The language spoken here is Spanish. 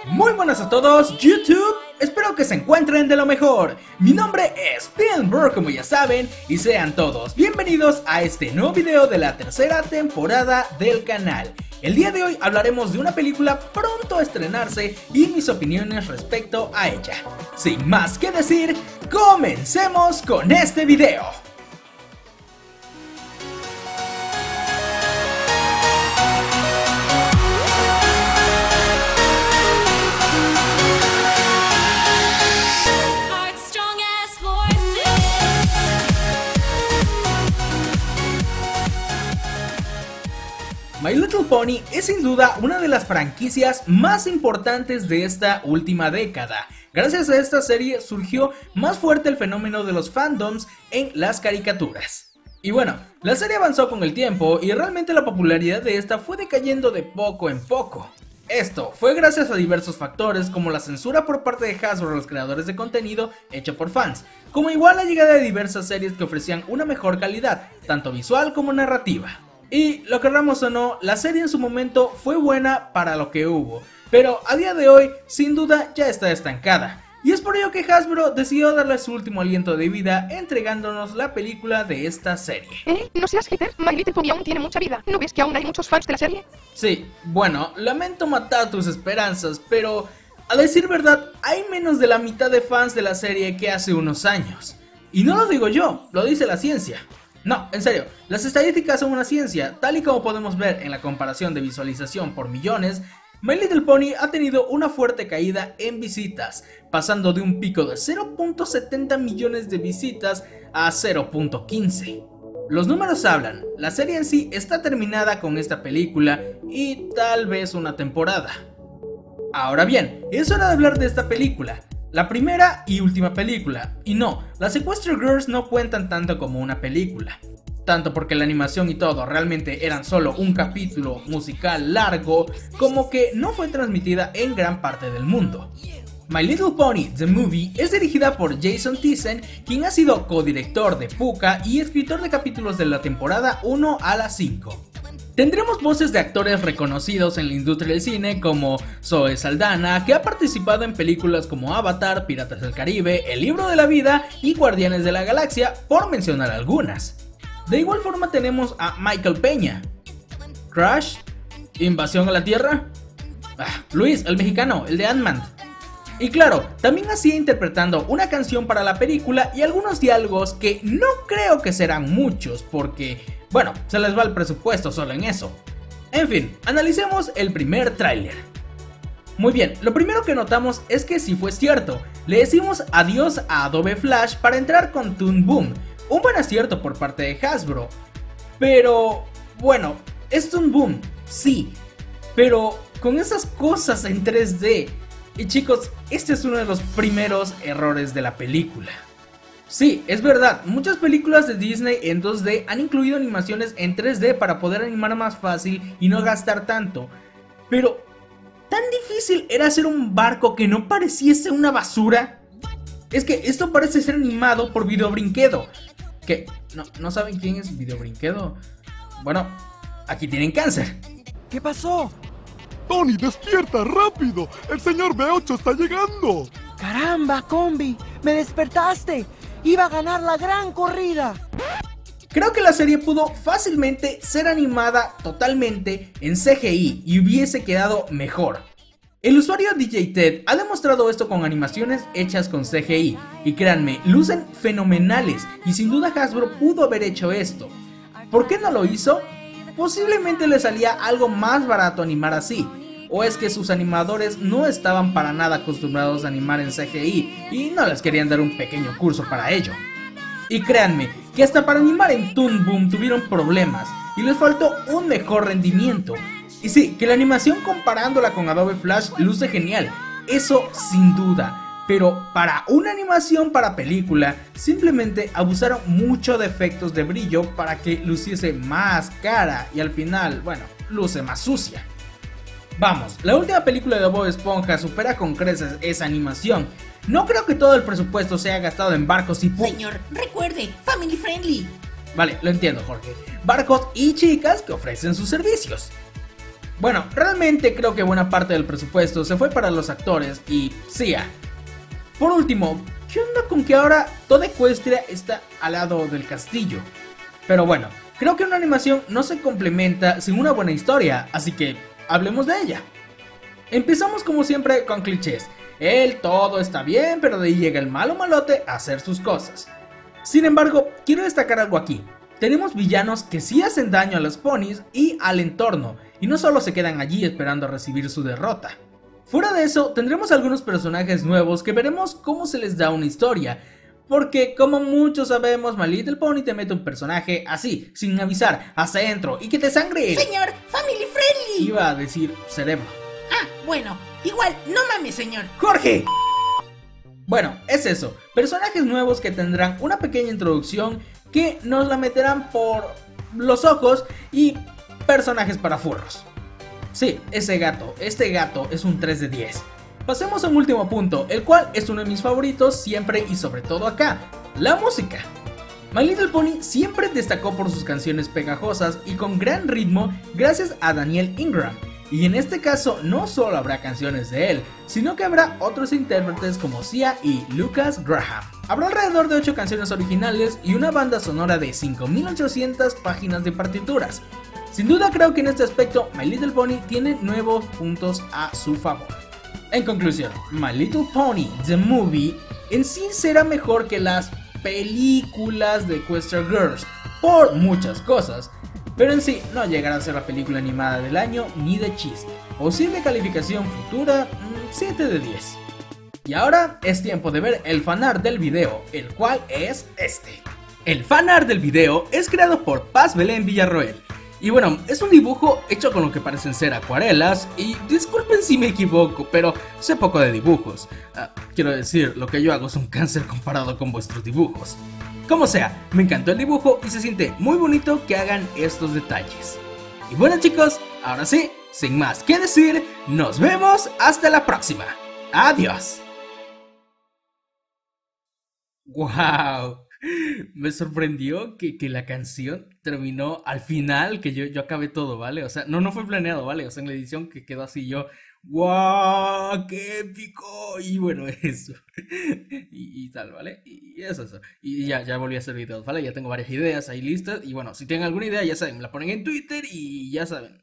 Muy buenas a todos, YouTube, espero que se encuentren de lo mejor. Mi nombre es Pilbur, como ya saben, y sean todos bienvenidos a este nuevo video de la tercera temporada del canal. El día de hoy hablaremos de una película pronto a estrenarse y mis opiniones respecto a ella. Sin más que decir, comencemos con este video. My Little Pony es sin duda una de las franquicias más importantes de esta última década. Gracias a esta serie surgió más fuerte el fenómeno de los fandoms en las caricaturas. Y bueno, la serie avanzó con el tiempo y realmente la popularidad de esta fue decayendo de poco en poco. Esto fue gracias a diversos factores como la censura por parte de Hasbro a los creadores de contenido hecho por fans, como igual la llegada de diversas series que ofrecían una mejor calidad, tanto visual como narrativa. Y lo querramos o no, la serie en su momento fue buena para lo que hubo, pero a día de hoy sin duda ya está estancada. Y es por ello que Hasbro decidió darle su último aliento de vida entregándonos la película de esta serie. No seas hater, My Little Pony aún tiene mucha vida. ¿No ves que aún hay muchos fans de la serie? Sí, bueno, lamento matar tus esperanzas, pero a decir verdad, hay menos de la mitad de fans de la serie que hace unos años. Y no lo digo yo, lo dice la ciencia. No, en serio, las estadísticas son una ciencia, tal y como podemos ver en la comparación de visualización por millones. My Little Pony ha tenido una fuerte caída en visitas, pasando de un pico de 0.70 millones de visitas a 0.15. Los números hablan, la serie en sí está terminada con esta película y tal vez una temporada. Ahora bien, es hora de hablar de esta película. La primera y última película, y no, las Sequester Girls no cuentan tanto como una película, tanto porque la animación y todo realmente eran solo un capítulo musical largo, como que no fue transmitida en gran parte del mundo. My Little Pony The Movie es dirigida por Jason Tisen, quien ha sido codirector de Pucca y escritor de capítulos de la temporada 1 a la 5. Tendremos voces de actores reconocidos en la industria del cine como Zoe Saldana, que ha participado en películas como Avatar, Piratas del Caribe, El Libro de la Vida y Guardianes de la Galaxia, por mencionar algunas. De igual forma tenemos a Michael Peña, Crash, Invasión a la Tierra, Luis, el mexicano, el de Ant-Man. Y claro, también hacía interpretando una canción para la película y algunos diálogos que no creo que serán muchos porque, bueno, se les va el presupuesto solo en eso. En fin, analicemos el primer tráiler. Muy bien, lo primero que notamos es que sí fue cierto, le decimos adiós a Adobe Flash para entrar con Toon Boom, un buen acierto por parte de Hasbro. Pero, bueno, es Toon Boom, sí, pero con esas cosas en 3D. Y chicos, este es uno de los primeros errores de la película. Sí, es verdad, muchas películas de Disney en 2D han incluido animaciones en 3D para poder animar más fácil y no gastar tanto. Pero, ¿tan difícil era hacer un barco que no pareciese una basura? Es que esto parece ser animado por Video Brinquedo. ¿Qué? ¿No saben quién es Video Brinquedo? Bueno, aquí tienen cáncer. ¿Qué pasó? Tony, despierta, rápido. El señor B8 está llegando. ¡Caramba, Combi! ¡Me despertaste! ¡Iba a ganar la gran corrida! Creo que la serie pudo fácilmente ser animada totalmente en CGI y hubiese quedado mejor. El usuario DJ Ted ha demostrado esto con animaciones hechas con CGI y créanme, lucen fenomenales y sin duda Hasbro pudo haber hecho esto. ¿Por qué no lo hizo? Posiblemente le salía algo más barato animar así, o es que sus animadores no estaban para nada acostumbrados a animar en CGI y no les querían dar un pequeño curso para ello. Y créanme, que hasta para animar en Toon Boom tuvieron problemas y les faltó un mejor rendimiento. Y sí, que la animación comparándola con Adobe Flash luce genial, eso sin duda. Pero para una animación para película, simplemente abusaron mucho de efectos de brillo para que luciese más cara y al final, bueno, luce más sucia. Vamos, la última película de Bob Esponja supera con creces esa animación. No creo que todo el presupuesto se haya gastado en barcos y... Señor, recuerde, family friendly. Vale, lo entiendo, Jorge. Barcos y chicas que ofrecen sus servicios. Bueno, realmente creo que buena parte del presupuesto se fue para los actores y CIA. Por último, ¿qué onda con que ahora toda Equestria está al lado del castillo? Pero bueno, creo que una animación no se complementa sin una buena historia, así que hablemos de ella. Empezamos como siempre con clichés. Todo está bien, pero de ahí llega el malo malote a hacer sus cosas. Sin embargo, quiero destacar algo aquí. Tenemos villanos que sí hacen daño a los ponis y al entorno, y no solo se quedan allí esperando a recibir su derrota. Fuera de eso, tendremos algunos personajes nuevos que veremos cómo se les da una historia, porque como muchos sabemos, My Little Pony te mete un personaje así, sin avisar, hasta adentro, y que te sangre. Señor, family friendly. Iba a decir cerebro. Ah, bueno, igual, no mames, señor. ¡Jorge! Bueno, es eso, personajes nuevos que tendrán una pequeña introducción que nos la meterán por los ojos y personajes para furros. Sí, este gato es un 3 de 10. Pasemos a un último punto, el cual es uno de mis favoritos siempre y sobre todo acá, la música. My Little Pony siempre destacó por sus canciones pegajosas y con gran ritmo gracias a Daniel Ingram. Y en este caso no solo habrá canciones de él, sino que habrá otros intérpretes como Sia y Lucas Graham. Habrá alrededor de 8 canciones originales y una banda sonora de 5800 páginas de partituras. Sin duda creo que en este aspecto My Little Pony tiene nuevos puntos a su favor. En conclusión, My Little Pony The Movie en sí será mejor que las películas de Equestria Girls por muchas cosas, pero en sí no llegará a ser la película animada del año ni de chiste. Posible calificación futura, 7 de 10. Y ahora es tiempo de ver el fanart del video, el cual es este. El fanart del video es creado por Paz Belén Villarroel. Y bueno, es un dibujo hecho con lo que parecen ser acuarelas, y disculpen si me equivoco, pero sé poco de dibujos. Quiero decir, lo que yo hago es un cáncer comparado con vuestros dibujos. Como sea, me encantó el dibujo y se siente muy bonito que hagan estos detalles. Y bueno chicos, ahora sí, sin más que decir, nos vemos hasta la próxima. Adiós. ¡Wow! Me sorprendió que la canción terminó al final, que yo acabé todo, ¿vale? O sea, no fue planeado, ¿vale? O sea, en la edición que quedó así yo, ¡wow! ¡Qué épico! Y bueno, eso. y tal, ¿vale? Y eso. Y ya volví a hacer videos, ¿vale? Ya tengo varias ideas ahí listas. Y bueno, si tienen alguna idea, ya saben, me la ponen en Twitter y ya saben.